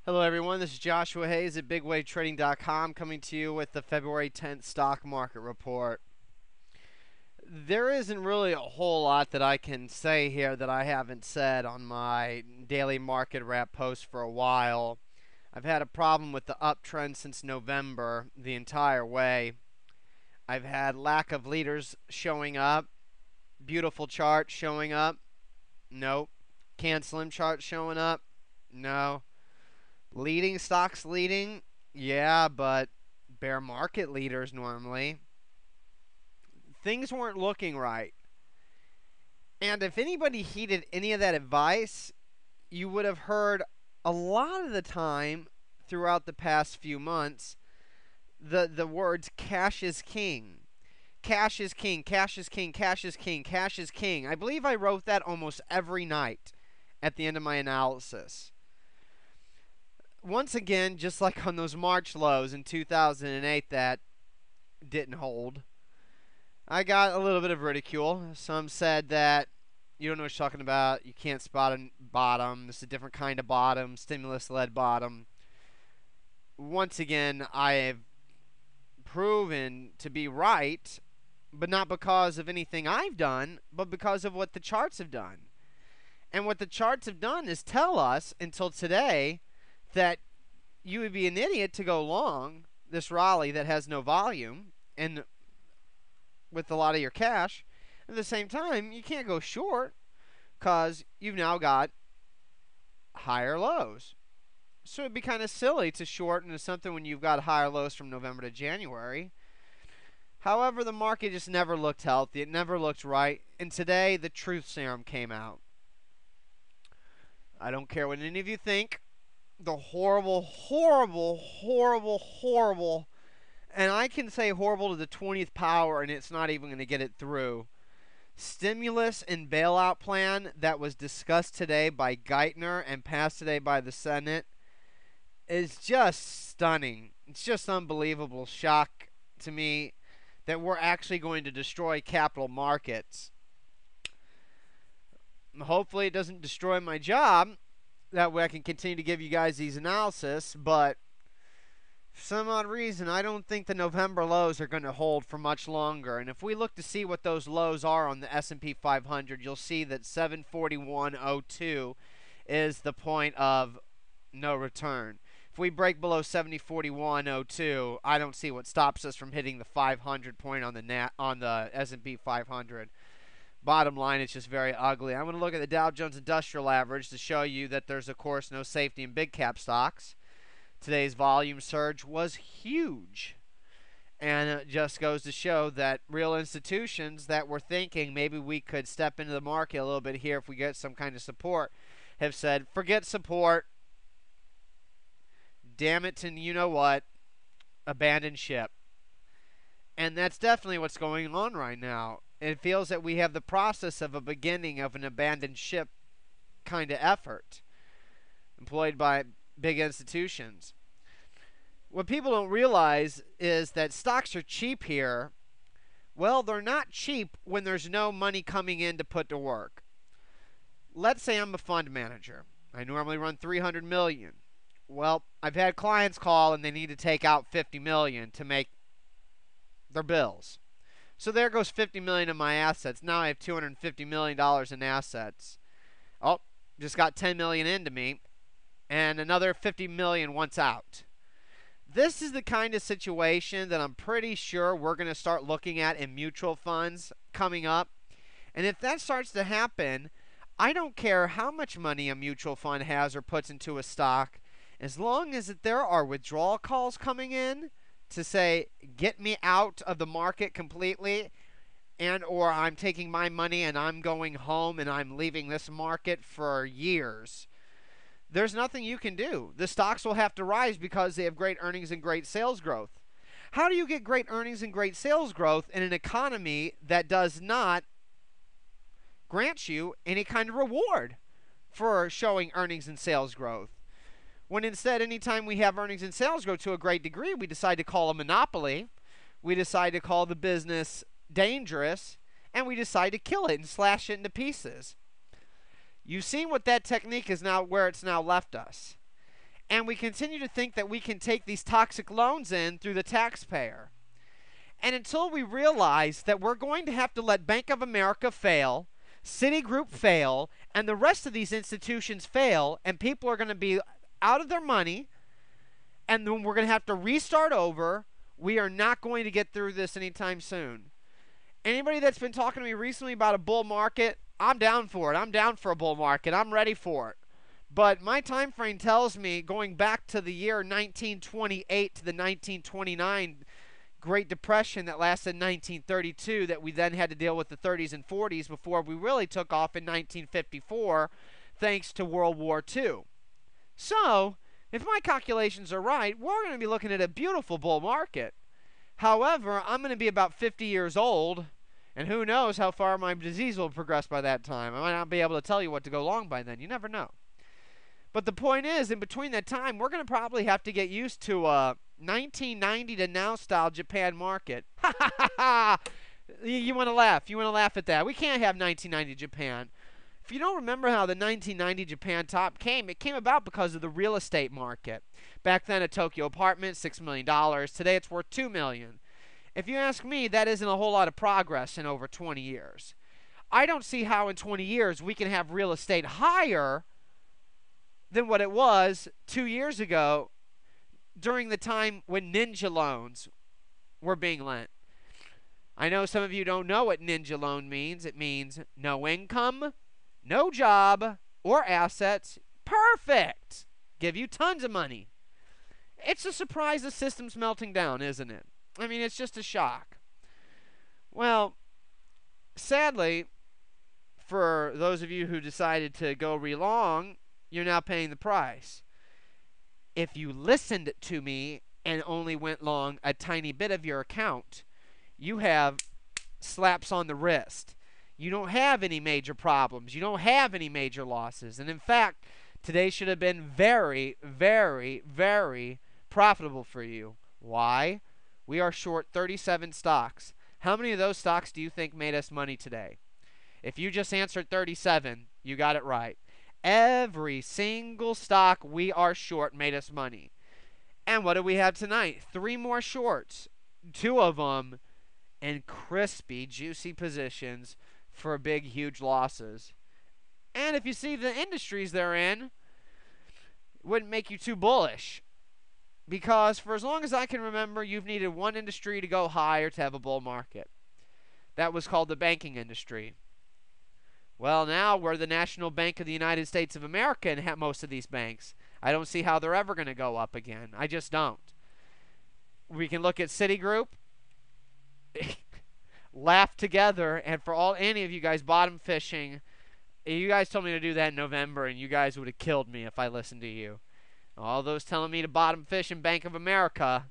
Hello, everyone. This is Joshua Hayes at BigWaveTrading.com coming to you with the February 10th stock market report. There isn't really a whole lot that I can say here that I haven't said on my daily market wrap post for a while. I've had a problem with the uptrend since November the entire way. I've had lack of leaders showing up, beautiful chart showing up, nope. Canceling chart showing up, no. Leading stocks leading, yeah, but bear market leaders normally. Things weren't looking right. And if anybody heeded any of that advice, you would have heard a lot of the time throughout the past few months the words cash is king. Cash is king, cash is king, cash is king, cash is king. I believe I wrote that almost every night at the end of my analysis. Once again, just like on those March lows in 2008 that didn't hold, I got a little bit of ridicule. Some said that you don't know what you're talking about. You can't spot a bottom. This is a different kind of bottom, stimulus-led bottom. Once again, I have proven to be right, but not because of anything I've done, but because of what the charts have done. And what the charts have done is tell us, until today, that you would be an idiot to go long this rally that has no volume and with a lot of your cash. At the same time, you can't go short because you've now got higher lows. So it'd be kind of silly to short into something when you've got higher lows from November to January. However, the market just never looked healthy. It never looked right. And today, the truth serum came out. I don't care what any of you think. The horrible, horrible, horrible, horrible, and I can say horrible to the 20th power, and it's not even going to get it through. Stimulus and bailout plan that was discussed today by Geithner and passed today by the Senate is just stunning. It's just unbelievable shock to me that we're actually going to destroy capital markets. Hopefully it doesn't destroy my job. That way I can continue to give you guys these analysis, but for some odd reason, I don't think the November lows are going to hold for much longer. And if we look to see what those lows are on the S&P 500, you'll see that 741.02 is the point of no return. If we break below 7041.02, I don't see what stops us from hitting the 500 point on the S&P 500. Bottom line, it's just very ugly. I'm going to look at the Dow Jones Industrial Average to show you that there's, of course, no safety in big cap stocks. Today's volume surge was huge. And it just goes to show that real institutions that were thinking maybe we could step into the market a little bit here if we get some kind of support have said, forget support. Damn it to you know what. Abandon ship. And that's definitely what's going on right now. It feels that we have the process of a beginning of an abandoned ship kind of effort employed by big institutions. What people don't realize is that stocks are cheap here. Well, they're not cheap when there's no money coming in to put to work. Let's say I'm a fund manager. I normally run $300 million. Well, I've had clients call and they need to take out $50 million to make their bills. So there goes $50 million in my assets. Now I have $250 million in assets. Oh, just got $10 million into me, and another $50 million once out. This is the kind of situation that I'm pretty sure we're going to start looking at in mutual funds coming up. And if that starts to happen, I don't care how much money a mutual fund has or puts into a stock, as long as there are withdrawal calls coming in to say, get me out of the market completely, and or I'm taking my money and I'm going home and I'm leaving this market for years. There's nothing you can do. The stocks will have to rise because they have great earnings and great sales growth. How do you get great earnings and great sales growth in an economy that does not grant you any kind of reward for showing earnings and sales growth? When instead, anytime we have earnings and sales grow to a great degree, we decide to call a monopoly, we decide to call the business dangerous, and we decide to kill it and slash it into pieces. You've seen what that technique is now, where it's now left us. And we continue to think that we can take these toxic loans in through the taxpayer. And until we realize that we're going to have to let Bank of America fail, Citigroup fail, and the rest of these institutions fail, and people are going to be out of their money, and then we're going to have to restart over, we are not going to get through this anytime soon. Anybody that's been talking to me recently about a bull market, I'm down for it. I'm down for a bull market. I'm ready for it. But my time frame tells me, going back to the year 1928 to the 1929 Great Depression that lasted 1932, that we then had to deal with the 30s and 40s before we really took off in 1954, thanks to World War II. So, if my calculations are right, we're going to be looking at a beautiful bull market. However, I'm going to be about 50 years old, and who knows how far my disease will progress by that time. I might not be able to tell you what to go long by then. You never know. But the point is, in between that time, we're going to probably have to get used to a 1990 to now style Japan market. Ha ha ha ha! You want to laugh. You want to laugh at that. We can't have 1990 Japan. If you don't remember how the 1990 Japan top came, it came about because of the real estate market. Back then, a Tokyo apartment, $6 million. Today, it's worth $2 million. If you ask me, that isn't a whole lot of progress in over 20 years. I don't see how in 20 years we can have real estate higher than what it was 2 years ago during the time when ninja loans were being lent. I know some of you don't know what ninja loan means. It means no income, no job, or assets. Perfect! Give you tons of money. It's a surprise the system's melting down, isn't it? I mean, it's just a shock. Well, sadly, for those of you who decided to go re-long, you're now paying the price. If you listened to me and only went long a tiny bit of your account, you have slaps on the wrist. You don't have any major problems. You don't have any major losses. And in fact, today should have been very, very, very profitable for you. Why? We are short 37 stocks. How many of those stocks do you think made us money today? If you just answered 37, you got it right. Every single stock we are short made us money. And what do we have tonight? 3 more shorts. 2 of them in crispy, juicy positions for big, huge losses. And if you see the industries they're in, it wouldn't make you too bullish. Because for as long as I can remember, you've needed one industry to go higher to have a bull market. That was called the banking industry. Well, now we're the National Bank of the United States of America and have most of these banks. I don't see how they're ever going to go up again. I just don't. We can look at Citigroup, laugh together, and for any of you guys bottom fishing, you guys told me to do that in November, and you guys would have killed me if I listened to you. All those telling me to bottom fish in Bank of America,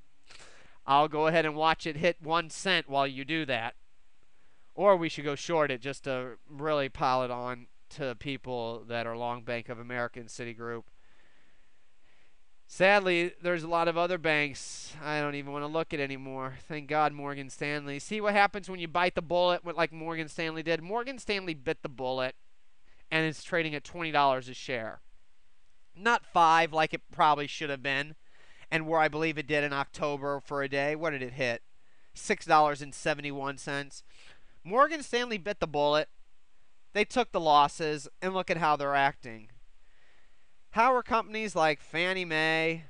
I'll go ahead and watch it hit 1 cent while you do that. Or we should go short it just to really pile it on to people that are long Bank of America and Citigroup. Sadly, there's a lot of other banks I don't even want to look at anymore. Thank God Morgan Stanley. See what happens when you bite the bullet like Morgan Stanley did? Morgan Stanley bit the bullet, and it's trading at $20 a share. Not 5 like it probably should have been, and where I believe it did in October for a day. What did it hit? $6.71. Morgan Stanley bit the bullet. They took the losses, and look at how they're acting. How are companies like Fannie Mae,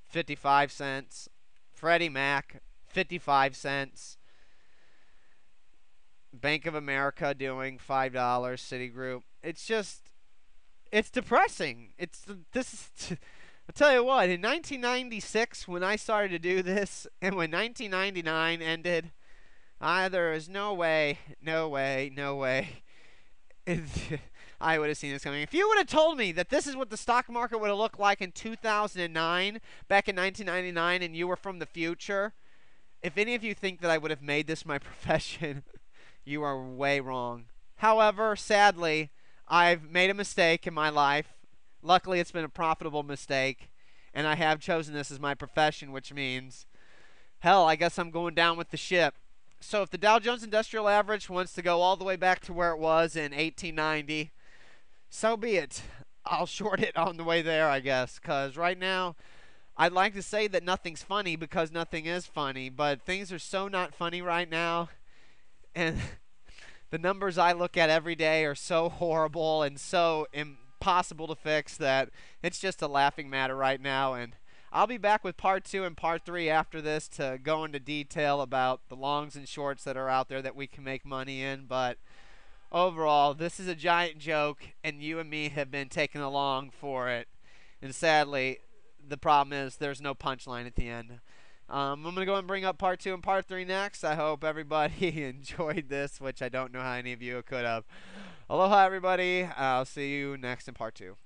55 cents, Freddie Mac, 55 cents, Bank of America doing $5, Citigroup? It's just, it's depressing. I'll tell you what, in 1996, when I started to do this, and when 1999 ended, there is no way I would have seen this coming. If you would have told me that this is what the stock market would have looked like in 2009, back in 1999, and you were from the future, if any of you think that I would have made this my profession, you are way wrong. However, sadly, I've made a mistake in my life. Luckily, it's been a profitable mistake, and I have chosen this as my profession, which means, hell, I guess I'm going down with the ship. So if the Dow Jones Industrial Average wants to go all the way back to where it was in 1890, so be it. I'll short it on the way there, I guess, because right now I'd like to say that nothing's funny because nothing is funny, but things are so not funny right now, and the numbers I look at every day are so horrible and so impossible to fix that it's just a laughing matter right now. And I'll be back with part 2 and part 3 after this to go into detail about the longs and shorts that are out there that we can make money in. But overall, this is a giant joke, and you and me have been taken along for it. And sadly, the problem is there's no punchline at the end. I'm going to go and bring up part 2 and part 3 next. I hope everybody enjoyed this, which I don't know how any of you could have. Aloha, everybody. I'll see you next in part 2.